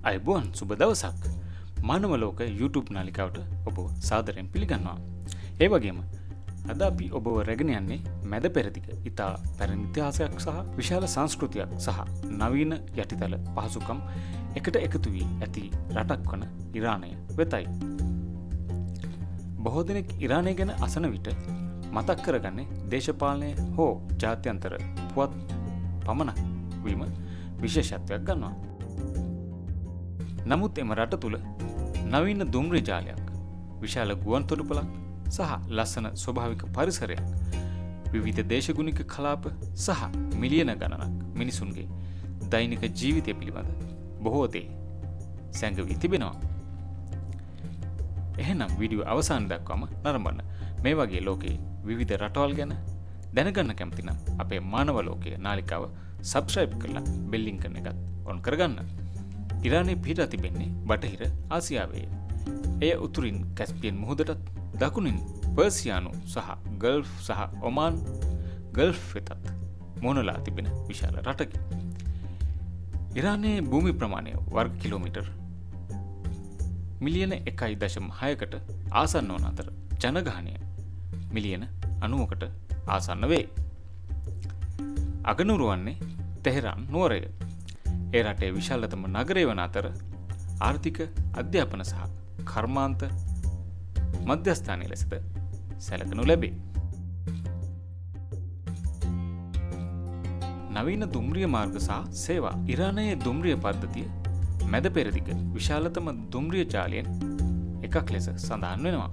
අයිබෝන් සුබ දවසක් මානව ලෝක YouTube නාලිකාවට ඔබ සාදරයෙන් පිළිගන්නවා. ඒ වගේම අද අපි ඔබව රැගෙන යන්නේ මැද පෙරදිග ඉතා පැරණි ඉතිහාසයක් සහ විශාල සංස්කෘතියක් සහ නවීන යටිතල පහසුකම් එකට එකතු වී ඇති රටක් වන ඉරානය වෙතයි. බොහෝ දෙනෙක් ඉරානය ගැන අසන විට මතක් කරගන්නේ දේශපාලනය හෝ ජාත්‍යන්තර පුවත් පමණක් වීම විශේෂත්වයක් ගන්නවා. නමුත් එම රට තුළ නවීන දුම්රිය ජාලයක්, විශාල ගුවන් තොටුපළක් සහ ලස්සන ස්වභාවික පරිසරයක්, විවිධ දේශගුණික කලාප සහ මිලියන ගණනක් මිනිසුන්ගේ දෛනික ජීවිතය පිළිබඳ බොහෝ දේ සැඟවී තිබෙනවා. එහෙනම් වීඩියෝ අවසාන දක්වාම නරඹන්න. මේ වගේ ලෝකයේ විවිධ රටවල් ගැන දැනගන්න කැමති නම් අපේ මානව ලෝකයේ නාලිකාව සබ්ස්ක්‍රයිබ් කරලා බෙල් ලින්කන් එකත් ඔන් කරගන්න. ඉරානයේ පිහිටා තිබෙන්නේ බටහිර ආසියාවේ. එය උතුරින් කැස්පියන් මුහුදටත් දකුණින් පර්සියානු සහ ගල්ෆ් සහ ඔමාන් ගල්ෆ් වෙතත් මොනලා තිබෙන විශාල රටකි. ඉරානයේ භූමි ප්‍රමාණය වර්ග කිලෝමීටර් මිලියන 1.6කට ආසන්න වන අතර ජනගහනය මිලියන 90කට ආසන්න වේ. අගනුවර වන්නේ තෙහෙරාන් නුවරය. ඒ රටේ විශාලතම නගරය වන අතර ආර්ථික, අධ්‍යාපන සහ කර්මාන්ත මධ්‍යස්ථානය ලෙසද සැලකනු ලැබේ. නවීන දුම්රිය මාර්ග සහ සේවා. ඉරානයේ දුම්රිය පද්ධතිය මැද පෙරදිග විශාලතම දුම්රිය ජාලයෙන් එකක් ලෙස සඳහන් වෙනවා.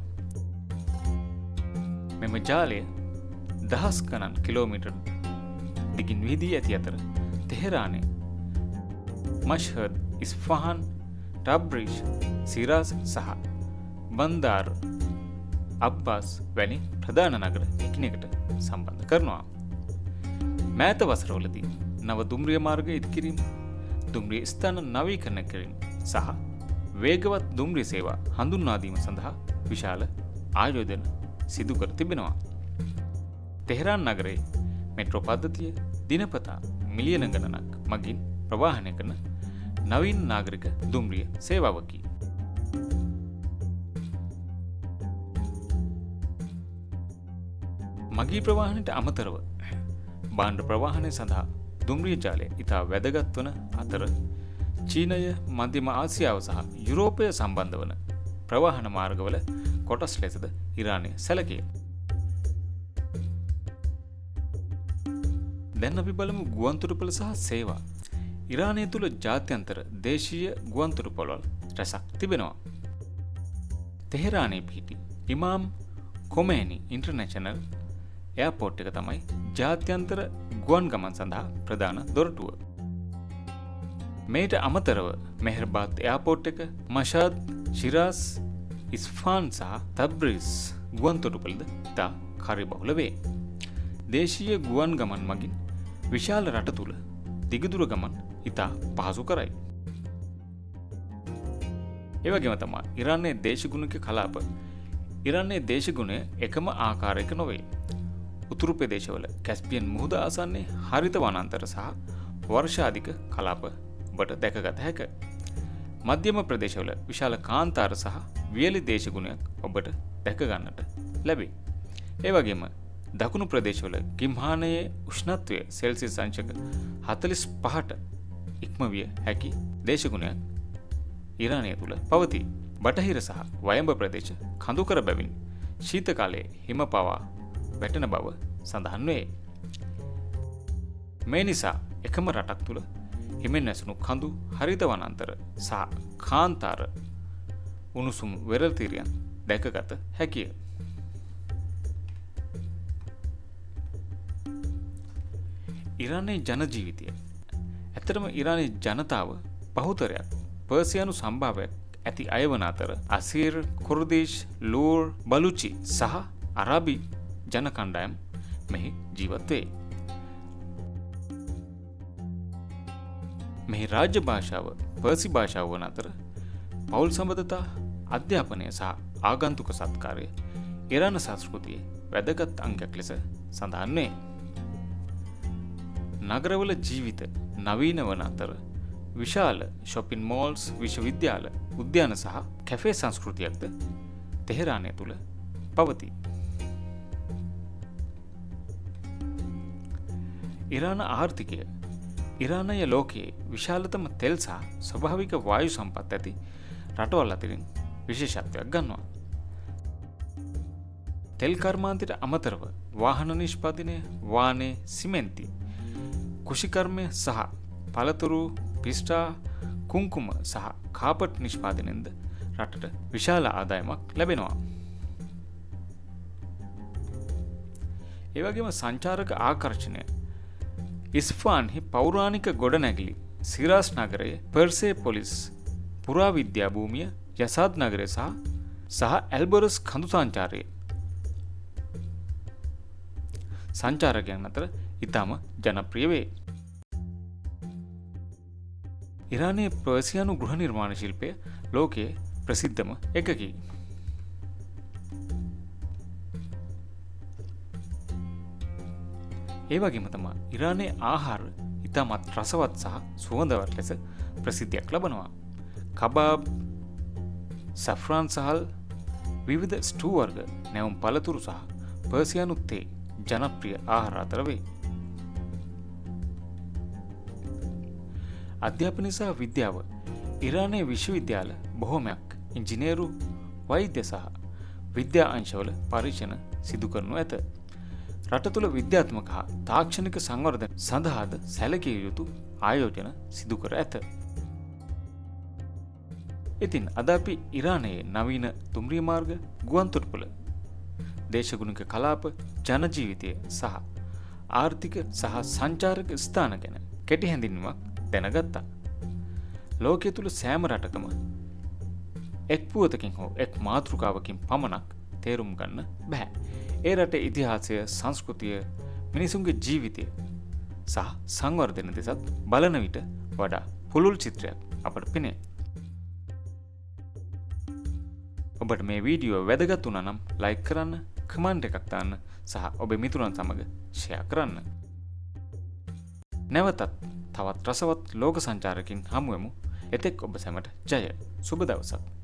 මෙම ජාලය දහස් ගණන් කිලෝමීටර් දිගින් විහිදී ඇති අතර තෙහෙරානයේ මෂ්හද්, ඉස්ෆහාන්, ටබ්‍රීෂ්, සිරාස් සහ බන්දාර් අබ්බාස් වැනි ප්‍රධාන නගර එකිනෙකට සම්බන්ධ කරනවා. මෑත වසරවලදී නව දුම්රිය මාර්ග ඉදිකිරීම, දුම්රිය ස්ථාන නවීකරණය කිරීම සහ වේගවත් දුම්රිය සේවා හඳුන්වා දීම සඳහා විශාල ආයෝජන සිදු කර තිබෙනවා. තෙහෙරාන් නගරයේ මෙට්‍රෝ පද්ධතිය දිනපතා මිලියන ගණනක් මගින් ප්‍රවාහනය කරන නවීන නාගරික දුම්රිය සේවාවකි. මගී ප්‍රවාහනයට අමතරව භාණ්ඩ ප්‍රවාහනය සඳහා දුම්රිය ජාලය ඉතා වැදගත් වන අතර චීනය, මධ්‍යම ආසියාව සහ යුරෝපය සම්බන්ධ වන ප්‍රවාහන මාර්ගවල කොටස් ලෙසද ඉරානය සැලකේ. දැන් අපි බලමු ගුවන්තොටුපළ සහ සේවා. ඉරානය තුළ ජාත්‍යන්තර දේශීය ගුවන්තොටුපළවල් රැසක් තිබෙනවා. තෙහෙරානයේ පිහිටි ඉමාම් කොමේනි ඉන්ටර්නැෂනල් එයාපෝර්ට් එක තමයි ජාත්‍යන්තර ගුවන් ගමන් සඳහා ප්‍රධාන දොරටුව. මේට අමතරව මෙහෙර්බාද් එයාපෝර්ට් එක, මෂාද්, ශිරාස්, ඉස්ෆාන් සහ තබ්‍රීස් ගුවන්තොටුපළද ඉතා කාර්යබහුල වේ. දේශීය ගුවන් ගමන් මගින් විශාල රට තුළ දිගදුර ගමන් ඉතා පහසු කරයි. ඒවගේම තමා ඉරානයේ දේශගුණික කලාප. ඉරානයේ දේශගුණය එකම ආකාරයක නොවේ. උතුරු ප්‍රදේශවල කැස්පියන් මුහුද ආසන්නේ හරිත වනාන්තර සහ වර්ෂාධික කලාප ඔබට දැකගත හැක. මධ්‍යම ප්‍රදේශවල විශාල කාන්තාර සහ වියලි දේශගුණයක් ඔබට දැකගන්නට ලැබේ. ඒවගේම දකුණු ප්‍රදේශවල ගිම්හානයේ උෂ්ණත්වය සෙල්සියස් අංශක 45ට ඉක්මවිය හැකි දේශගුණයක් ඉරානය තුළ පවතී. බටහිර සහ වයඹ ප්‍රදේශ කඳුකර බැවින් ශීත කාලයේ හිම පවා වැටෙන බව සඳහන් වේ. මේ නිසා එකම රටක් තුළ හිමෙන් ඇසුණු කඳු, හරිත වනාන්තර සහ කාන්තාර උණුසුම් වෙරළ තීරයන් දැකගත හැකිය. ඉරානයේ ජන ජීවිතය. ඇත්තටම ඉරානයේ ජනතාව බහුතරයක් පර්සියානු සම්භාවයක් ඇති අය වන අතර අසීර්, කුර්දිෂ්, ලූර්, බලුචි සහ අරාබි ජන කණ්ඩායම් මෙහි ජීවත් වේ. මෙහි රාජ්‍ය භාෂාව පර්සි භාෂාව වන අතර පවුල් සම්බන්ධතා, අධ්‍යාපනය සහ ආගන්තුක සත්කාරය ඉරාන සංස්කෘතියේ වැදගත් අංගයක් ලෙස සඳහන් වේ. නගරවල ජීවිත නවීන වන අතර විශාල shopping malls, විශ්වවිද්‍යාල, උද්‍යාන සහ කැෆේ සංස්කෘතියක්ද තෙහෙරානය තුල පවතී. ඉරාන ආර්ථිකය ඉරානය ලෝකයේ විශාලතම තෙල් සහ ස්වභාවික වායු සම්පත් ඇති රටවල් අතරින් විශේෂත්වයක් ගන්නවා. තෙල් කර්මාන්තයට අමතරව වාහන නිෂ්පාදනය, වානේ, සිමෙන්ති, කුෂිකර්මය සහ පළතුරු, පිස්ටා, කුංකුම සහ කාපට් නිෂ්පාදනයෙන්ද රටට විශාල ආදායමක් ලැබෙනවා. ඒ වගේම සංචාරක ආකර්ෂණය ඉස්ෆාන්හි පෞරාණික ගොඩනැගිලි සිරාස් නගරයේ පර්සේපොලිස් පුරාවිද්‍යා භූමිය යසාද් නගරය සහ ඇල්බරස් කඳු සංචාරයේ සංචාරකයන් අතර ඉතාම ජනප්‍රිය වේ. ඉරානයේ පර්සියානු ගෘහ නිර්මාණ ශිල්පය ලෝකයේ ප්‍රසිද්ධම එකකි. ඒ වගේම තමයි ඉරානයේ ආහාර ඉතාමත් රසවත් සහ සුවඳවත් ලෙස ප්‍රසිද්ධියක් ලබනවා. කබාබ්, සෆ්රාන් සහල්, විවිධ ස්ටූ වර්ග, නැවුම් පළතුරු සහ පර්සියානු තේ ජනප්‍රිය ආහාර අතර වේ. අධ්‍යාපනය සහ විද්‍යාව ඉරානයේ විශ්වවිද්‍යාල බොහෝමයක් ඉංජිනේරු, වෛද්‍ය සහ විද්‍යා අංශවල පරීක්ෂණ සිදු කරනු ඇත. රට තුළ විද්‍යාත්මක හා තාක්ෂණික සංවර්ධන සඳහාද සැලකිය යුතු ආයෝජන සිදු කර ඇත. ඉතින් අද අපි ඉරානයේ නවීන දුම්රිය මාර්ග, ගුවන්තොටුපළ, දේශගුණික කලාප, ජනජීවිතය සහ ආර්ථික සහ සංචාරක ස්ථාන ගැන කෙටි හැඳින්වීමක් දැනගත්තා. ලෝකයේ තුල සෑම රටකම එක් පුවතකින් හෝ එක් මාතෘකාවකින් පමණක් තේරුම් ගන්න බෑ. ඒ රටේ ඉතිහාසය, සංස්කෘතිය, මිනිසුන්ගේ ජීවිතය සහ සංවර්ධන දෙසත් බලන විට වඩා පුළුල් චිත්‍රයක් අපට පෙනේ. ඔබට මේ වීඩියෝ වැදගත් වුණා නම් ලයික් කරන්න, කමෙන්ට් එකක් දාන්න සහ ඔබේ මිතුරන් සමග ෂෙයා කරන්න. නැවතත් තවත් රසවත් ලෝක සංචාරකින් හමු වෙමු. එතෙක් ඔබ සැමට ජය. සුබ දවසක්.